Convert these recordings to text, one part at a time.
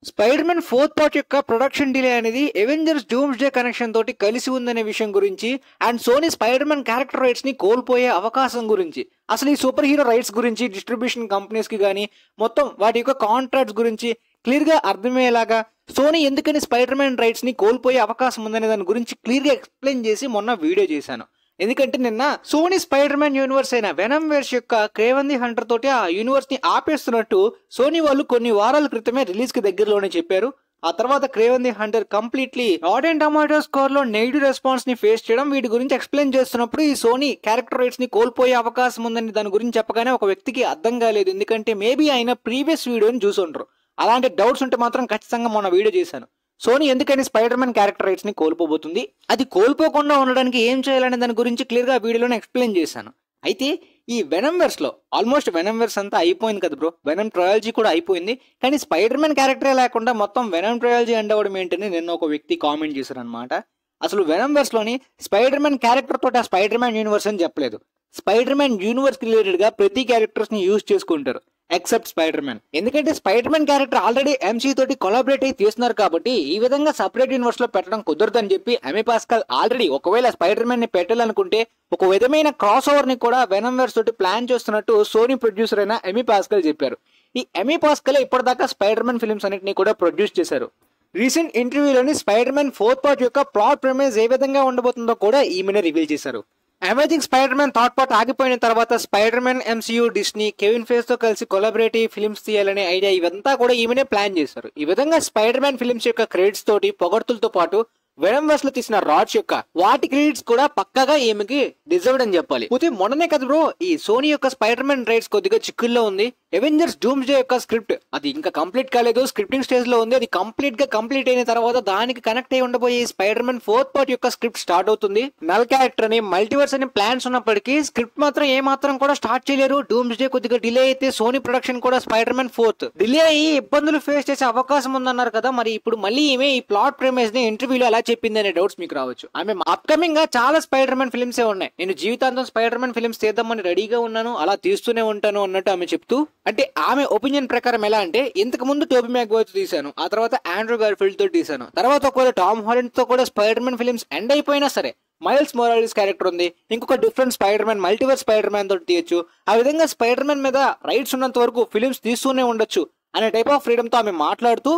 Spider Man fourth part యొక్క production delay అనేది Avengers Doomsday connection తోటి కలిసి ఉందనే విషయం గురించి and Sony Spider Man character rights ని కోల్పోయే అవకాశం గురించి అసలు ఈ సూపర్ హీరో రైట్స్ గురించి డిస్ట్రిబ్యూషన్ కంపెనీస్ కి కానీ మొత్తం వాటి యొక్క కాంట్రాక్ట్స్ గురించి క్లియర్ గా అర్థమయ్యేలాగా సోనీ ఎందుకని స్పైడర్ మ్యాన్ రైట్స్ ని కోల్పోయే అవకాశం ఉందనే దాని గురించి క్లియర్ గా ఎక్స్ప్లెయిన్ చేసి మొన్న వీడియో చేశాను. ఎందుకంటే నిన్న సోనీ స్పైడర్ మ్యాన్ యూనివర్స్ అయిన వెనమ్ వేర్స్ యొక్క క్రేవన్ ది హంటర్ తోటి ఆ యూనివర్స్ ని ఆపేస్తున్నట్టు సోనీ వాళ్ళు కొన్ని వారాల క్రితమే రిలీజ్ కి దగ్గరలోనే చెప్పారు. ఆ తర్వాత Kraven the hunter completely rotten tomato score లో నెగిటివ్ రెస్పాన్స్ ని ఫేస్ చేయడం, వీటి గురించి ఎక్స్ప్లెయిన్ చేస్తున్నప్పుడు ఈ సోనీ క్యారెక్టర్ రైట్స్ ని కోల్పోయే అవకాశం ఉందని దాని గురించి చెప్పగానే ఒక వ్యక్తికి అర్థం కాలేదు. ఎందుకంటే మేబీ ఆయన ప్రీవియస్ వీడియోని చూసి ఉంటారు. అలాంటి డౌట్స్ ఉంటే మాత్రం ఖచ్చితంగా మొన్న వీడియో చేశాను. సోనీ ఎందుకని స్పైడర్ మ్యాన్ క్యారెక్టర్ రైట్స్ ని కోల్పోబోతుంది, అది కోల్పోకుండా ఉండడానికి ఏం చేయాలనే దాని గురించి క్లియర్ గా వీడియోలో ఎక్స్ప్లెయిన్ చేశాను. అయితే ఈ వెనమ్ వెర్స్ లో ఆల్మోస్ట్ వెనమ్ వెర్స్ అంతా అయిపోయింది కదా బ్రో, వెనమ్ ట్రయాలజీ కూడా అయిపోయింది. కానీ స్పైడర్ మ్యాన్ క్యారెక్టరే లేకుండా మొత్తం వెనమ్ ట్రయాలజీ ఎండ్ అవ్వడం ఏంటని నిన్న ఒక వ్యక్తి కామెంట్ చేశారు అనమాట. అసలు వెనమ్ వెర్స్ లోని స్పైడర్ మ్యాన్ క్యారెక్టర్ తోటి ఆ స్పైడర్ మ్యాన్ యూనివర్స్ అని చెప్పలేదు. స్పైడర్ మ్యాన్ యూనివర్స్ రిలేటెడ్ గా ప్రతి క్యారెక్టర్స్ ని యూజ్ చేసుకుంటారు ఎక్సెప్ట్ స్పైడర్ మ్యాన్. ఎందుకంటే spider Man character already MC తోటి కొలాబరేట్ అయి తీస్తున్నారు కాబట్టి ఈ విధంగా సపరేట్ యూనివర్స్ లో పెట్టడం కుదరదని చెప్పి ఎమి పాస్కల్ ఆల్రెడీ ఒకవేళ స్పైడర్ మ్యాన్ ని పెట్టాలనుకుంటే ఒక విధమైన క్రాస్ ఓవర్ ని కూడా వెనమ్ వెర్స్ తోటి ప్లాన్ చేస్తున్నట్టు సోనీ ప్రొడ్యూసర్ అయిన ఎమి పాస్కల్ చెప్పారు. ఈ ఎమి పాస్కల్ ఇప్పటిదాకా స్పైడర్ మ్యాన్ ఫిల్మ్స్ అన్నింటినీ కూడా ప్రొడ్యూస్ చేశారు. రీసెంట్ ఇంటర్వ్యూలోని స్పైడర్ మ్యాన్ ఫోర్త్ పార్ట్ యొక్క ప్లాట్ ప్రెమైజ్ ఏ విధంగా ఉండబోతుందో కూడా ఈమెనే రివీల్ చేశారు. Amazing Spider Man third part ఆగిపోయిన తర్వాత Spider Man MCU Disney Kevin Feige తో కలిసి కొలాబరేటివ్ ఫిల్మ్స్ తీయాలనే ఐడియా ఇవంతా కూడా ఈమెనే ప్లాన్ చేశారు. ఈ విధంగా స్పైడర్ మ్యాన్ ఫిల్మ్స్ యొక్క క్రెడిట్స్ తోటి పొగడ్తలతో పాటు వెనమ్ వెర్స్ లో తీసిన రాడ్స్ యొక్క వాటి క్రెడిట్స్ కూడా పక్కగా ఈమెకి డిజర్వ్డ్ అని చెప్పాలి. పోతే మొన్ననే కదా బ్రో ఈ సోనీ యొక్క స్పైడర్ మ్యాన్ రైట్స్ కొద్దిగా చిక్కుల్లో ఉంది. అవెంజర్స్ డూమ్స్డే యొక్క స్క్రిప్ట్ అది ఇంకా కంప్లీట్ కాలేదు, స్క్రిప్టింగ్ స్టేజ్ లో ఉంది. అది కంప్లీట్ అయిన తర్వాత దానికి కనెక్ట్ అయి ఉండబోయే స్పైడర్ మ్యాన్ ఫోర్త్ పార్ట్ యొక్క స్క్రిప్ట్ స్టార్ట్ అవుతుంది. నల్ క్యారెక్టర్ అని మల్టీవర్స్ అని ప్లాన్స్ ఉన్నప్పటికీ స్క్రిప్ట్ మాత్రం ఏ మాత్రం కూడా స్టార్ట్ చేయలేరు. డూమ్స్డే కొద్దిగా డిలే అయితే సోనీ ప్రొడక్షన్ కూడా స్పైడర్ మ్యాన్ ఫోర్త్ డిలే అయ్యి ఇబ్బందులు ఫేస్ చేసే అవకాశం ఉందన్నారు కదా. మరి ఇప్పుడు మళ్ళీ ఈమె ఈ ప్లాట్ ప్రెమైజ్ ని ఇంటర్వ్యూలో అలా చెప్పింది అనే డౌట్స్ మీకు రావచ్చు. ఆమె అప్కమింగ్ గా చాలా స్పైడర్ మ్యాన్ ఫిల్మ్స్ ఉన్నాయి, నేను జీవితాంతం స్పైడర్ మ్యాన్ ఫిల్మ్స్ తీద్దామని రెడీగా ఉన్నాను, అలా తీస్తూనే ఉంటాను అన్నట్టు ఆమె చెప్తూ, అంటే ఆమె ఒపీనియన్ ప్రకారం ఎలా అంటే ఇంతకు ముందు టోబీ మ్యాగ్వైర్ తో తీశాను, ఆ తర్వాత ఆండ్రూ గార్ఫీల్డ్ తో తీశాను, తర్వాత ఒకవేళ టామ్ హాలండ్ తో కూడా స్పైడర్ మ్యాన్ ఫిల్మ్స్ ఎండ్ అయిపోయినా సరే మైల్స్ మొరాలిస్ క్యారెక్టర్ ఉంది, ఇంకొక different spider man multiverse spider man తోటి తీయచ్చు, ఆ విధంగా స్పైడర్ మ్యాన్ మీద రైట్స్ ఉన్నంత వరకు ఫిల్మ్స్ తీస్తూనే ఉండొచ్చు అనే టైప్ ఆఫ్ ఫ్రీడమ్ తో ఆమె మాట్లాడుతూ,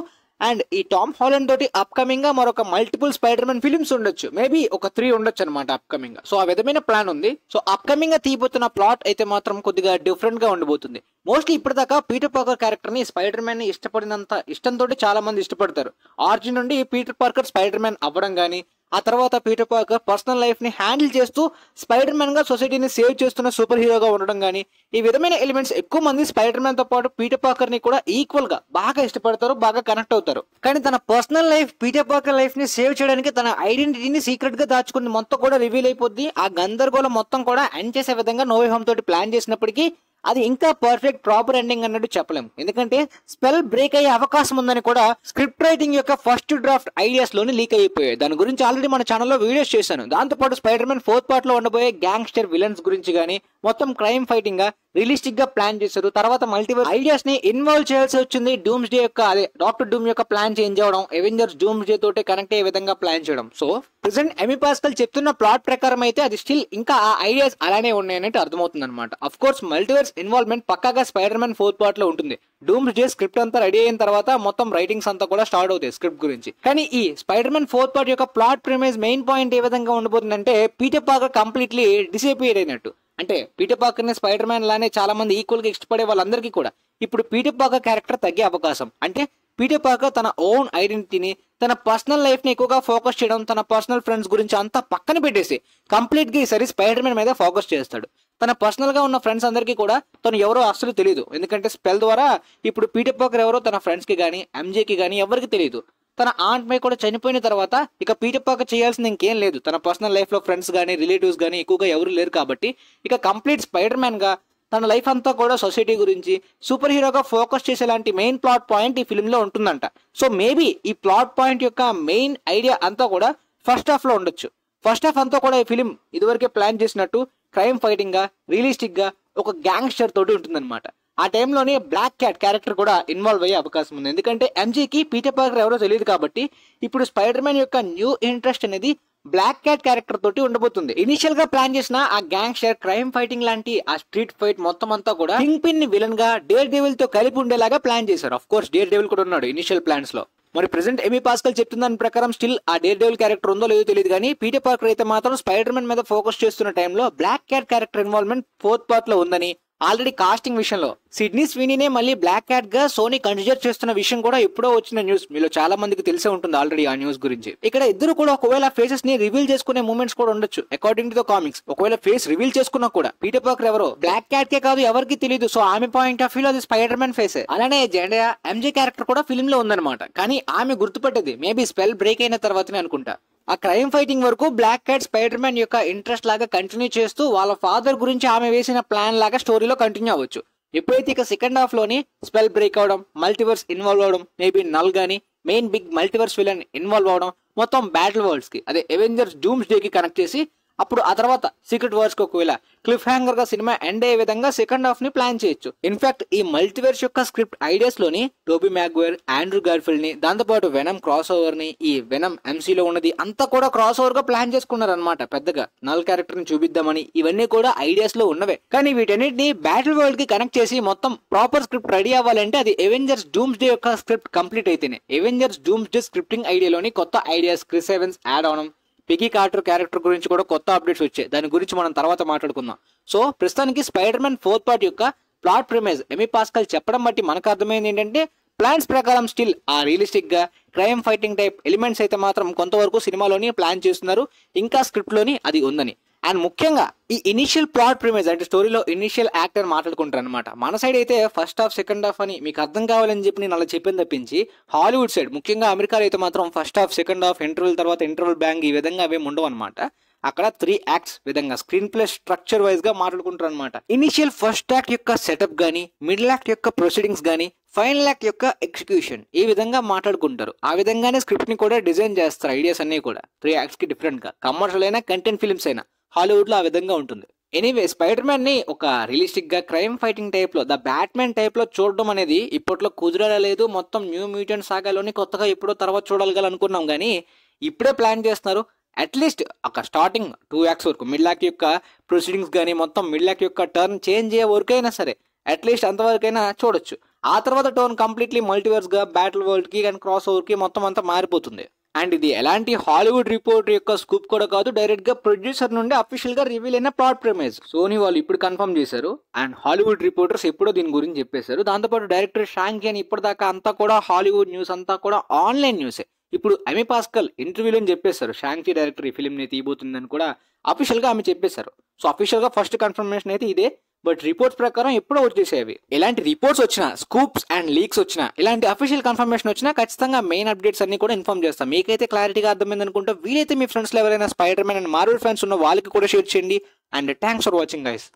అండ్ ఈ టామ్ హాలండ్ తోటి అప్కమింగ్ గా మరొక మల్టిపుల్ స్పైడర్ మ్యాన్ ఫిల్మ్స్ ఉండొచ్చు, మేబీ ఒక 3 ఉండొచ్చు అనమాట అప్కమింగ్ గా. సో ఆ విధమైన ప్లాన్ ఉంది. సో అప్కమింగ్ గా తీయబోతున్న ప్లాట్ అయితే మాత్రం కొద్దిగా డిఫరెంట్ గా ఉండబోతుంది. మోస్ట్లీ ఇప్పటిదాకా పీటర్ పార్కర్ క్యారెక్టర్ ని స్పైడర్ మ్యాన్ ని ఇష్టపడినంత ఇష్టంతో చాలా మంది ఇష్టపడతారు. ఆర్జిన్ నుండి పీటర్ పార్కర్ స్పైడర్ మ్యాన్ అవ్వడం గానీ, ఆ తర్వాత పీటర్ పార్కర్ పర్సనల్ లైఫ్ ని హ్యాండిల్ చేస్తూ స్పైడర్ మ్యాన్ గా సొసైటీని సేవ్ చేస్తున్న సూపర్ హీరోగా ఉండడం గానీ, ఈ విధమైన ఎలిమెంట్స్ ఎక్కువ మంది స్పైడర్ మ్యాన్ తో పాటు పీటర్ పార్కర్ ని కూడా ఈక్వల్ గా బాగా ఇష్టపడతారు, బాగా కనెక్ట్ అవుతారు. కానీ తన personal life Peter Parker life ని సేవ్ చేయడానికి తన ఐడెంటిటీని సీక్రెట్ గా దాచుకుని మొత్తం కూడా రివీల్ అయిపోద్ది. ఆ గందరగోళం మొత్తం కూడా ఎండ్ చేసే విధంగా నో వే హోమ్ తోటి ప్లాన్ చేసినప్పటికీ అది ఇంకా పర్ఫెక్ట్ ప్రాపర్ ఎండింగ్ అన్నట్టు చెప్పలేము. ఎందుకంటే స్పెల్ బ్రేక్ అయ్యే అవకాశం ఉందని కూడా స్క్రిప్ట్ రైటింగ్ యొక్క ఫస్ట్ డ్రాఫ్ట్ ఐడియాస్ లోని లీక్ అయిపోయాయి. దాని గురించి ఆల్రెడీ మన ఛానల్లో వీడియోస్ చేశాను. దాంతో పాటు స్పైడర్ మ్యాన్ ఫోర్త్ పార్ట్ లో ఉండబోయే గ్యాంగ్స్టర్ విలన్స్ గురించి గానీ, మొత్తం క్రైమ్ ఫైటింగ్ గా రియలిస్టిక్ గా ప్లాన్ చేశారు. తర్వాత మల్టీవర్స్ ఐడియాస్ ని ఇన్వాల్వ్ చేయాల్సి వచ్చింది. డూమ్స్డే యొక్క అదే డాక్టర్ డూమ్ యొక్క ప్లాన్ చేంజ్ అవడం, అవెంజర్స్ డూమ్స్డే తోటే కనెక్ట్ అయ్యే విధంగా ప్లాన్ చేయడం. సో ప్రెసెంట్ ఎమి పాస్కల్ చెప్తున్న ప్లాట్ ప్రకారం అయితే అది స్టిల్ ఇంకా ఆ ఐడియాస్ అలానే ఉన్నాయని అర్థమవుతుంది అనమాట. అఫ్ కోర్స్ మల్టీవర్స్ ఇన్వాల్వ్మెంట్ పక్కాగా స్పైడర్ మ్యాన్ ఫోర్త్ పార్ట్ లో ఉంటుంది. డూమ్స్డే స్క్రిప్ట్ అంతా రెడీ అయిన తర్వాత మొత్తం రైటింగ్స్ అంతా కూడా స్టార్ట్ అవుతాయి స్క్రిప్ట్ గురించి. కానీ ఈ స్పైడర్ మ్యాన్ ఫోర్త్ పార్ట్ యొక్క ప్లాట్ ప్రిమైజ్ మెయిన్ పాయింట్ ఏ విధంగా ఉండబోతుందంటే పీటర్ పార్కర్ కంప్లీట్లీ డిసపియర్ అయినట్టు. అంటే పీటర్ పార్కర్ ని స్పైడర్ మ్యాన్ లానే చాలా మంది ఈక్వల్ గా ఇష్టపడే వాళ్ళందరికీ కూడా ఇప్పుడు పీటర్ పార్కర్ క్యారెక్టర్ తగ్గే అవకాశం. అంటే పీటర్ పార్కర్ తన ఓన్ ఐడెంటిటీని, తన పర్సనల్ లైఫ్ ని ఎక్కువగా ఫోకస్ చేయడం, తన పర్సనల్ ఫ్రెండ్స్ గురించి అంతా పక్కన పెట్టేసి కంప్లీట్ గా ఈసారి స్పైడర్ మ్యాన్ మీద ఫోకస్ చేస్తాడు. తన పర్సనల్ గా ఉన్న ఫ్రెండ్స్ అందరికీ కూడా తను ఎవరో అసలు తెలియదు. ఎందుకంటే స్పెల్ ద్వారా ఇప్పుడు పీటర్ పార్కర్ ఎవరో తన ఫ్రెండ్స్ కి గానీ, ఎంజేకి గానీ ఎవరికి తెలియదు. తన ఆంట్ మై కూడా చనిపోయిన తర్వాత ఇక పీటర్ పార్కర్ చేయాల్సింది ఇంకేం లేదు. తన పర్సనల్ లైఫ్ లో ఫ్రెండ్స్ గానీ, రిలేటివ్స్ గానీ ఎక్కువగా ఎవరు లేరు కాబట్టి ఇక కంప్లీట్ స్పైడర్ మ్యాన్ గా తన లైఫ్ అంతా కూడా సొసైటీ గురించి సూపర్ హీరోగా ఫోకస్ చేసేలాంటి మెయిన్ ప్లాట్ పాయింట్ ఈ ఫిల్మ్ లో ఉంటుందంట. సో మేబీ ఈ ప్లాట్ పాయింట్ యొక్క మెయిన్ ఐడియా అంతా కూడా ఫస్ట్ హాఫ్ లో ఉండొచ్చు. ఫస్ట్ హాఫ్ అంతా కూడా ఈ ఫిల్మ్ ఇదివరకే ప్లాన్ చేసినట్టు క్రైమ్ ఫైటింగ్ గా, రియలిస్టిక్ గా ఒక గ్యాంగ్స్టర్ తోటి ఉంటుందన్నమాట. ఆ టైంలోనే బ్లాక్ క్యాట్ క్యారెక్టర్ కూడా ఇన్వాల్వ్ అయ్యే అవకాశం ఉంది. ఎందుకంటే ఎంజీకి పీటర్ పార్కర్ ఎవరో తెలియదు కాబట్టి ఇప్పుడు స్పైడర్ మ్యాన్ యొక్క న్యూ ఇంట్రెస్ట్ అనేది బ్లాక్ క్యాట్ క్యారెక్టర్ తోటి ఉండబోతుంది. ఇనిషియల్ గా ప్లాన్ చేసిన ఆ గ్యాంగ్స్టర్ క్రైమ్ ఫైటింగ్ లాంటి ఆ స్ట్రీట్ ఫైట్ మొత్తం అంతా కూడా కింగ్ పిన్ ని విలన్ గా డేర్ డెవిల్ తో కలిపి ఉండేలాగా ప్లాన్ చేశారు. ఆఫ్ కోర్స్ డేర్ డెవిల్ కూడా ఉన్నాడు ఇనిషియల్ ప్లాన్స్ లో. మరి ప్రెసెంట్ ఎమీ పాస్కల్ చెప్తున్న దాని ప్రకారం స్టిల్ ఆ డేర్ డెవిల్ క్యారెక్టర్ ఉందో లేదో తెలియదు కానీ పీటర్ పార్కర్ అయితే మాత్రం స్పైడర్ మ్యాన్ మీద ఫోకస్ చేస్తున్న టైంలో Black Cat character involvement 4th part లో ఉందని, ఆల్రెడీ కాస్టింగ్ విషయంలో సిడ్నీ స్వీనీనే మళ్ళీ బ్లాక్ క్యాట్ గా సోనీ కన్సిడర్ చేస్తున్న విషయం కూడా ఎప్పుడో వచ్చిన న్యూస్. మీలో చాలా మందికి తెలిసే ఉంటుంది ఆల్రెడీ ఆ న్యూస్ గురించి. ఇక్కడ ఇద్దరు కూడా ఒకవేళ ఫేసెస్ ని రివీల్ చేసుకునే మూమెంట్స్ కూడా ఉండొచ్చు అకార్డింగ్ టు ద కామిక్స్. ఒకవేళ ఫేస్ రివీల్ చేసుకున్నా కూడా పీటర్ పార్కర్ ఎవరో బ్లాక్ క్యాట్ కే కాదు ఎవరికి తెలియదు. సో ఆమె పాయింట్ ఆఫ్ వ్యూ లో అది స్పైడర్ మ్యాన్ ఫేస్. అలానే జెండా ఎంజే క్యారెక్టర్ కూడా ఫిల్మ్ లో ఉందన్నమాట. కానీ ఆమె గుర్తుపట్టేది మేబీ స్పెల్ బ్రేక్ అయిన తర్వాతనే అనుకుంటా. ఆ క్రైమ్ ఫైటింగ్ వరకు బ్లాక్ క్యాట్ స్పైడర్ మ్యాన్ యొక్క ఇంట్రెస్ట్ లాగా కంటిన్యూ చేస్తూ వాళ్ళ ఫాదర్ గురించి ఆమె వేసిన ప్లాన్ లాగా స్టోరీలో కంటిన్యూ అవ్వచ్చు. ఎప్పుడైతే ఇక సెకండ్ హాఫ్ లోని స్పెల్ బ్రేక్ అవడం, మల్టీవర్స్ ఇన్వాల్వ్ అవడం, మేబీ నల్ గానీ main big multiverse villain involve అవడం, మొత్తం బ్యాటిల్ వరల్డ్స్ కి అదే అవెంజర్స్ డూమ్స్ డే కి కనెక్ట్ చేసి అప్పుడు ఆ తర్వాత సీక్రెట్ వార్స్ కి ఒకవేళ క్లిఫ్ హ్యాంగర్ గా సినిమా ఎండ్ అయ్యే విధంగా సెకండ్ హాఫ్ ని ప్లాన్ చేయొచ్చు. ఇన్ఫాక్ట్ ఈ మల్టీవర్స్ యొక్క స్క్రిప్ట్ ఐడియాస్ లోని టోబీ మ్యాగ్వైర్, ఆండ్రూ గార్ఫీల్డ్ ని, దాంతోపాటు వెనమ్ క్రాస్ ఓవర్ ని, ఈ వెనమ్ ఎంసీలో ఉన్నది అంతా కూడా క్రాస్ ఓవర్ గా ప్లాన్ చేసుకున్నారు అనమాట. పెద్దగా నల్ క్యారెక్టర్ ని చూపిద్దామని ఇవన్నీ కూడా ఐడియాస్ లో ఉన్నవే. కానీ వీటన్నిటిని బ్యాటిల్ వరల్డ్ కి కనెక్ట్ చేసి మొత్తం ప్రాపర్ స్క్రిప్ట్ రెడీ అవ్వాలంటే అది అవెంజర్స్ డూమ్స్ డే యొక్క స్క్రిప్ట్ కంప్లీట్ అయితేనే. అవెంజర్స్ డూమ్స్ డే స్క్రిప్టింగ్ ఐడియాలోని కొత్త ఐడియాస్, క్రిస్ ఎవెన్స్ యాడ్ అవడం, పికీ కార్టర్ క్యారెక్టర్ గురించి కూడా కొత్త అప్డేట్స్ వచ్చాయి. దాని గురించి మనం తర్వాత మాట్లాడుకుందాం. సో ప్రస్తుతానికి స్పైడర్ మ్యాన్ 4th పార్ట్ యొక్క ప్లాట్ ప్రిమైజ్ ఎమీ పాస్కల్ చెప్పడం బట్టి మనకు అర్థమైంది ఏంటంటే ప్లాన్స్ ప్రకారం స్టిల్ ఆ రియలిస్టిక్ గా క్రైమ్ ఫైటింగ్ టైప్ ఎలిమెంట్స్ అయితే మాత్రం కొంతవరకు సినిమాలోని ప్లాన్ చేస్తున్నారు. ఇంకా స్క్రిప్ట్ లోని అది ఉందని. అండ్ ముఖ్యంగా ఈ ఇనిషియల్ ప్లాట్ ప్రిమైజ్ అంటే స్టోరీలో ఇనిషియల్ యాక్టర్ మాట్లాడుకుంటారు అనమాట. మన సైడ్ అయితే ఫస్ట్ హాఫ్ సెకండ్ హాఫ్ అని మీకు అర్థం కావాలని చెప్పి నేను అలా చెప్పని తప్పించి హాలీవుడ్ సైడ్ ముఖ్యంగా అమెరికాలో అయితే మాత్రం first half second half interval తర్వాత ఇంటర్వెల్ బ్యాంగ్ ఈ విధంగా అవేమి ఉండవు అనమాట. అక్కడ 3 యాక్ట్స్ విధంగా స్క్రీన్ ప్లే స్ట్రక్చర్ వైజ్ గా మాట్లాడుకుంటారు అనమాట. ఇనిషియల్ ఫస్ట్ యాక్ట్ యొక్క సెటప్ గానీ, మిడిల్ యాక్ట్ యొక్క ప్రొసీడింగ్స్ గానీ, ఫైనల్ యాక్ట్ యొక్క ఎగ్జిక్యూషన్ ఈ విధంగా మాట్లాడుకుంటారు. ఆ విధంగానే స్క్రిప్ట్ ని కూడా డిజైన్ చేస్తారు. ఐడియాస్ అన్ని కూడా 3 యాక్ట్స్ కి డిఫరెంట్ గా, కమర్షియల్ అయినా కంటెంట్ ఫిల్మ్స్ అయినా హాలీవుడ్ లో ఆ విధంగా ఉంటుంది. ఎనీవే స్పైడర్ మ్యాన్ ని ఒక రియలిస్టిక్ గా క్రైమ్ ఫైటింగ్ టైప్ లో, ద బ్యాట్మెన్ టైప్ లో చూడడం అనేది ఇప్పట్లో కుదరలేదు. మొత్తం న్యూ మ్యూటెంట్ సాగాలోని కొత్తగా ఎప్పుడో తర్వాత చూడగలనుకున్నాం కానీ ఇప్పుడే ప్లాన్ చేస్తున్నారు. అట్లీస్ట్ ఒక స్టార్టింగ్ 2 యాక్ట్స్ వరకు, మిడ్ యాక్ట్ యొక్క ప్రొసీడింగ్స్ కానీ మొత్తం మిడ్ యాక్ట్ యొక్క టర్న్ చేంజ్ అయ్యే వరకు అయినా సరే అట్లీస్ట్ అంతవరకైనా చూడొచ్చు. ఆ తర్వాత టర్న్ కంప్లీట్లీ మల్టీవర్స్ గా బ్యాటిల్ వరల్డ్ కి అండ్ క్రాస్ ఓవర్ కి మొత్తం అంతా మారిపోతుంది. అండ్ ఇది ఎలాంటి హాలీవుడ్ రిపోర్ట్ యొక్క స్కూప్ కూడా కాదు, డైరెక్ట్ గా ప్రొడ్యూసర్ నుండి అఫీషియల్ గా రివీల్ అయిన ప్లాట్ ప్రిమైజ్. సోనీ వాళ్ళు ఇప్పుడు కన్ఫర్మ్ చేశారు అండ్ హాలీవుడ్ రిపోర్టర్స్ ఎప్పుడో దీని గురించి చెప్పేశారు. దాంతోపాటు డైరెక్టర్ షాంగ్ అని ఇప్పటిదాకా అంతా కూడా హాలీవుడ్ న్యూస్ అంతా కూడా ఆన్లైన్ న్యూసే. ఇప్పుడు ఎమీ పాస్కల్ ఇంటర్వ్యూలో చెప్పేశారు షాంగ్ డైరెక్టర్ ఈ ఫిల్మ్ ని తీయబోతుందని కూడా అఫీషియల్ గా ఆమె చెప్పేశారు. సో అఫీషియల్ గా ఫస్ట్ కన్ఫర్మేషన్ అయితే ఇదే. బట్ రిపోర్ట్స్ ప్రకారం ఎప్పుడో వచ్చేసేవి. ఎలాంటి రిపోర్ట్స్ వచ్చినా, స్కూప్స్ అండ్ లీక్స్ వచ్చినా, ఇలాంటి అఫీషియల్ కన్ఫర్మేషన్ వచ్చినా ఖచ్చితంగా మెయిన్ అప్డేట్స్ అన్ని కూడా ఇన్ఫార్మ్ చేస్తాం. మీకైతే క్లారిటీగా అర్థమైంది అనుకుంటా. వీలైతే మీ ఫ్రెండ్స్ లో ఎవరైనా spider man and Marvel fans ఉన్న వాళ్ళకి కూడా షేర్ చేయండి. And thanks for watching guys.